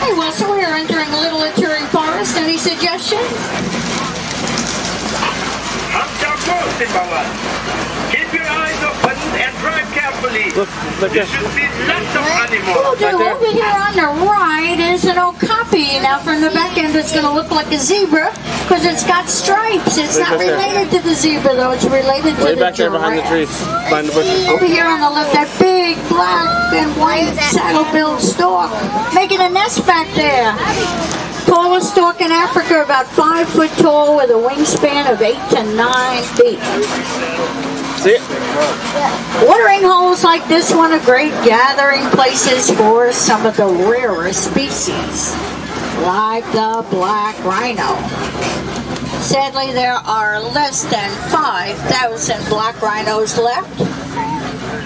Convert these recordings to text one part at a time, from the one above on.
Okay, well, so we're entering Little Ituri Forest. Any suggestion? Keep your eyes open and drive carefully. Look there should be lots of animals. Over here on the right is an okapi. Now from the back end it's going to look like a zebra because it's got stripes. It's not related to the zebra though, it's related to the back there behind the trees, behind the bushes. Over here on the left, that big black and white saddle-billed stork making a nest back there. Tallest stork in Africa, about 5 foot tall with a wingspan of 8 to 9 feet. See it? Watering holes like this one are great gathering places for some of the rarest species, like the black rhino. Sadly, there are less than 5,000 black rhinos left.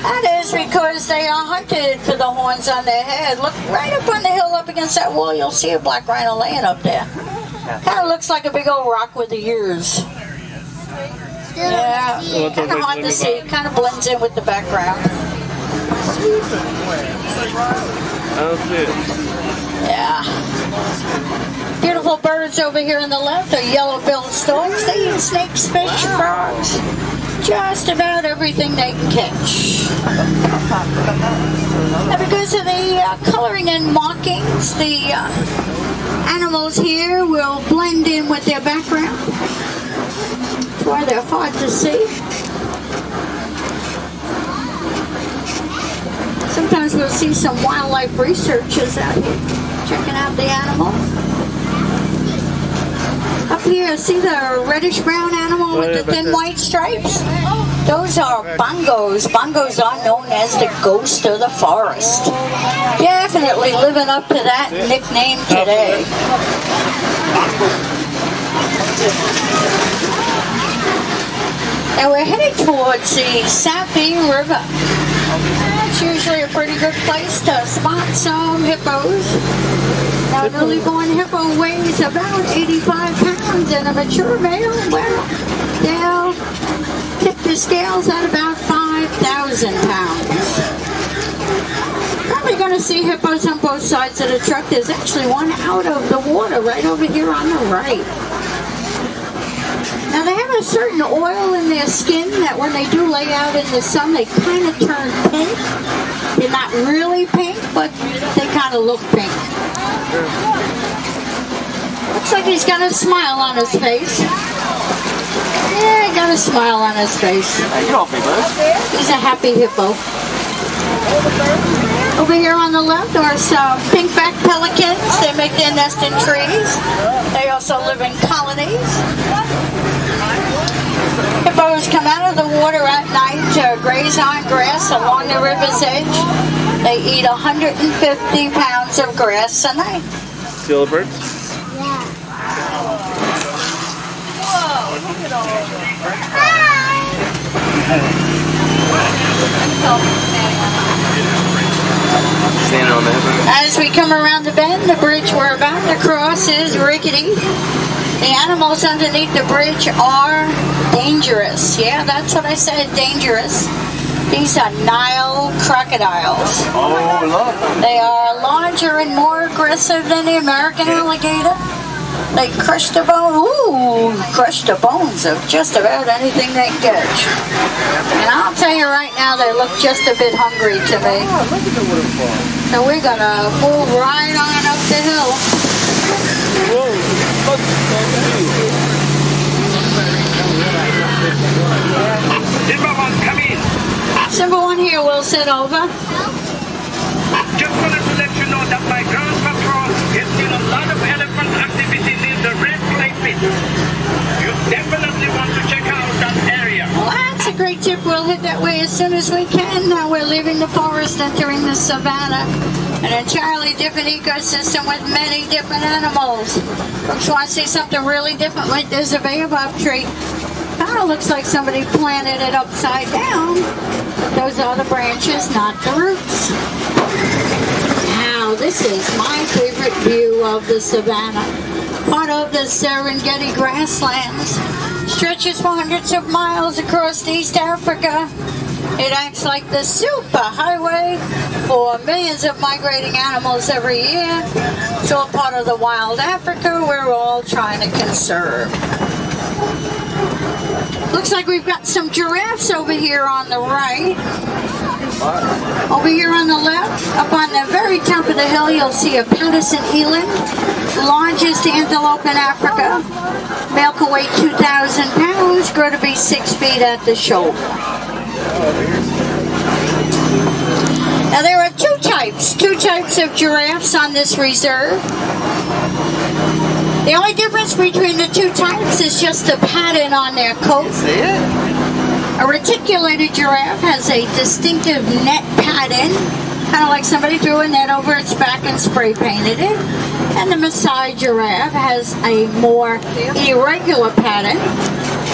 That is because they are hunted for the horns on their head. Look right up on the hill up against that wall, you'll see a black rhino laying up there. Kind of looks like a big old rock with the ears. Yeah, kind of hard to see. Kind of blends in with the background. I don't see it. Yeah. Beautiful birds over here on the left are yellow-billed storks. They eat snakes, fish, frogs. Just about everything they can catch. Now because of the coloring and markings, the animals here will blend in with their background. That's why they're hard to see. Sometimes we'll see some wildlife researchers out here checking out the animals. Up here, see the reddish-brown animal with the thin white stripes? Those are bongos. Bongos are known as the ghost of the forest. Definitely living up to that nickname today. Now we're headed towards the Safi River. That's usually a pretty good place to spot some hippos. Now, a newly born hippo weighs about 85 pounds, and a mature male, well, they'll tip the scales at about 5,000 pounds. Probably going to see hippos on both sides of the truck. There's actually one out of the water right over here on the right. Now, they have a certain oil in their skin that when they do lay out in the sun, they kind of turn pink. They're not really pink, but they kind of look pink. Looks like he's got a smile on his face. Yeah, he got a smile on his face. He's a happy hippo. Over here on the left are some pink-backed pelicans. They make their nest in trees. They also live in colonies. Hippos come out of the water at night to graze on grass along the river's edge. They eat 150 pounds of grass a night. See all the birds? Yeah. Whoa, look at all of them. Standing on that. As we come around the bend, the bridge we're about to cross is rickety. The animals underneath the bridge are dangerous. Yeah, that's what I said, dangerous. These are Nile crocodiles. Oh, look. They are larger and more aggressive than the American alligator. They crush the bones of just about anything they catch. And I'll tell you right now, they look just a bit hungry to me. So we're gonna move right on up the hill. Come in. Simple one here, we'll sit over. Just wanted to let you know that my ground patrol has seen a lot of elephant activity near the Red Clay Pit. You definitely want to check out that area. Well, that's a great tip. We'll head that way as soon as we can. Now we're leaving the forest, entering the savannah. An entirely different ecosystem with many different animals. Folks want to see something really different, like there's a baobab tree. Kind of looks like somebody planted it upside down. Those are the branches, not the roots. Now, this is my favorite view of the savannah. Part of the Serengeti grasslands. Stretches for hundreds of miles across East Africa. It acts like the super highway for millions of migrating animals every year. It's all part of the wild Africa we're all trying to conserve. Looks like we've got some giraffes over here on the right. Over here on the left, up on the very top of the hill, you'll see a Patterson eland, largest antelope in Africa. Male can weigh 2,000 pounds, grow to be 6 feet at the shoulder. Now there are two types of giraffes on this reserve. The only difference between the two types is just the pattern on their coat. A reticulated giraffe has a distinctive net pattern, kind of like somebody threw a net over its back and spray painted it. And the Maasai giraffe has a more irregular pattern,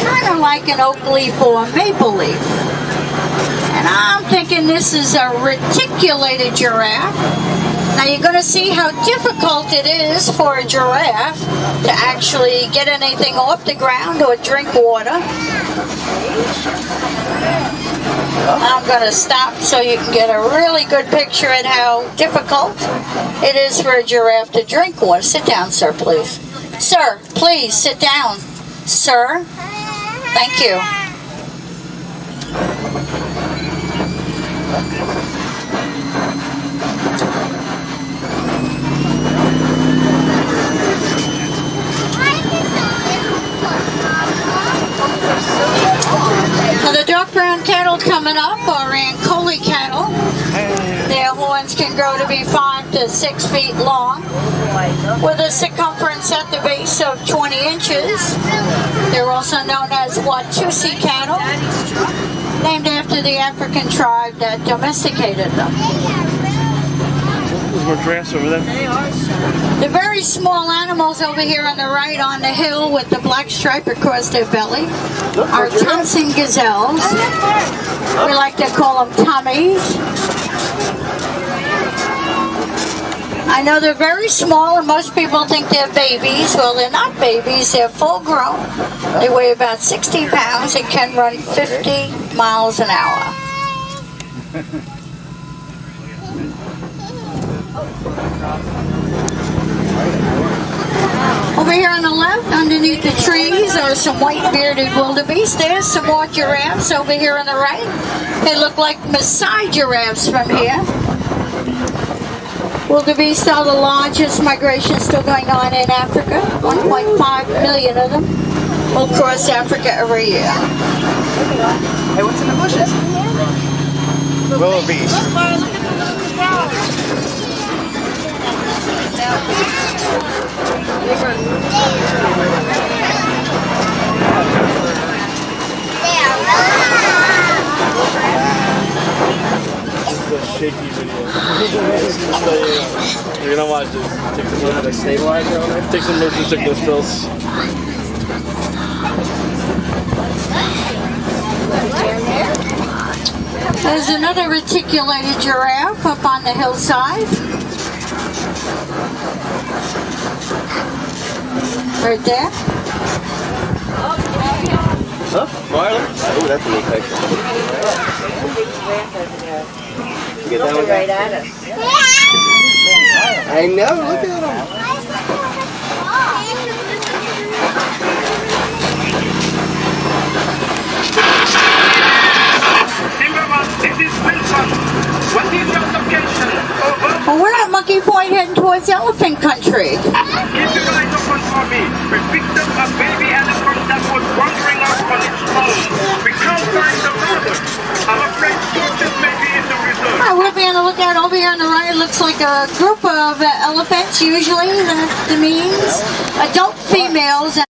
kind of like an oak leaf or a maple leaf. And I'm thinking this is a reticulated giraffe. Now you're going to see how difficult it is for a giraffe to actually get anything off the ground or drink water. I'm going to stop so you can get a really good picture at how difficult it is for a giraffe to drink water. Sit down, sir, please. Sir, please sit down. Sir, thank you. So the dark brown cattle coming up are Ankole cattle. Their horns can grow to be 5 to 6 feet long, with a circumference at the base of 20 inches. They're also known as Watusi cattle, named after the African tribe that domesticated them. There's more giraffes over there. The very small animals over here on the right on the hill with the black stripe across their belly are Thompson gazelles. We like to call them Tommies. I know they're very small and most people think they're babies. Well, they're not babies, they're full grown. They weigh about 60 pounds and can run 50 miles an hour. Over here on the left, underneath the trees, are some white-bearded wildebeest. There's some more giraffes over here on the right. They look like Maasai giraffes from here. Wildebeest are the largest migration still going on in Africa. 1.5 million of them will cross Africa every year. Hey, what's in the bushes? Wildebeest. This is a shaky video. You're gonna watch this. Take some motion stabilizer on it. Take some motion sickness pills. There's another reticulated giraffe up on the hillside. Right there. Huh? Marlon? Oh, that's a neat picture. You get that one? Right at us. I know, look at him. This is Wilson. What is your location? Over. Well, we're at Monkey Point heading towards elephant country. Keep your eyes open for me. We picked up a baby elephant that was wandering off on its own. We can't find the mother. I'm afraid torches may be in the reserve. We'll be on the lookout over here on the right. It looks like a group of elephants, usually. That means adult females.